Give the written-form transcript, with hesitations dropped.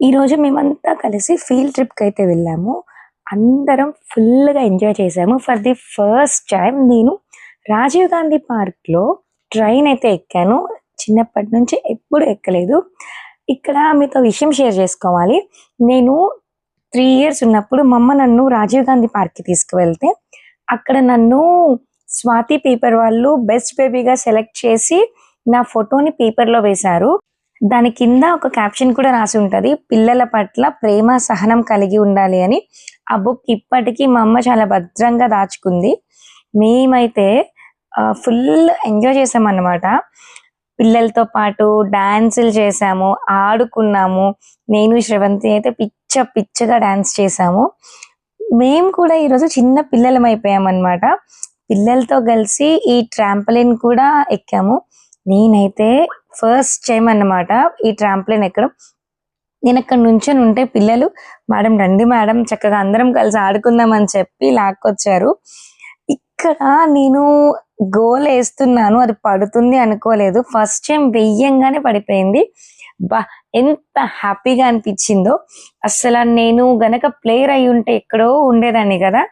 ఈరోజు మేమంతా కలిసి ఫీల్డ్ ట్రిప్‌కి అయితే వెళ్ళాము. అందరం ఫుల్‌గా ఎంజాయ్ చేశాము. ఫర్ ది ఫస్ట్ టైమ్ నేను రాజీవ్ గాంధీ పార్క్‌లో ట్రైన్ అయితే ఎక్కాను. చిన్నప్పటి నుంచి ఎప్పుడు ఎక్కలేదు. ఇక్కడ మీతో విషయం షేర్ చేసుకోవాలి. నేను 3 ఇయర్స్ ఉన్నప్పుడు మా అమ్మ నన్ను రాజీవ్ గాంధీ పార్క్‌కి తీసుకువెళ్తే, అక్కడ నన్ను స్వాతి పేపర్ వాళ్ళు బెస్ట్ బేబీగా సెలెక్ట్ చేసి నా ఫోటోని పేపర్‌లో వేశారు. దాని కింద ఒక క్యాప్షన్ కూడా రాసి ఉంటది. పిల్లల పట్ల ప్రేమ, సహనం కలిగి ఉండాలి అని. ఆ బుక్ ఇప్పటికి మా అమ్మ చాలా భద్రంగా దాచుకుంది. మేమైతే ఫుల్ ఎంజాయ్ చేశామన్నమాట. పిల్లలతో పాటు డాన్సులు చేశాము, ఆడుకున్నాము. నేను, శ్రవంతి అయితే పిచ్చగా డాన్స్ చేశాము. మేము కూడా ఈరోజు చిన్న పిల్లలమైపోయామన్నమాట. పిల్లలతో కలిసి ఈ ట్రాంపోలిన్ కూడా ఎక్కాము. నేనైతే ఫస్ట్ టైమ్ అన్నమాట ఈ ట్రాంపోలిన్ ఎక్కడం. నేనక్కడ నుంచొని ఉంటే పిల్లలు, "మేడం రండి మేడం చక్కగా అందరం కలిసి ఆడుకుందాం" అని చెప్పి లాక్కొచ్చారు. ఇక్కడ నేను గోలేస్తున్నాను. అది పడుతుంది అనుకోలేదు. ఫస్ట్ టైమ్ వెయ్యంగానే పడిపోయింది. అబ్బా! ఎంత హ్యాపీగా అనిపిచ్చిందో. అస్సల నేను గనక ప్లేయర్ అయ్యుంటే ఎక్కడో ఉండేదాన్ని గదా!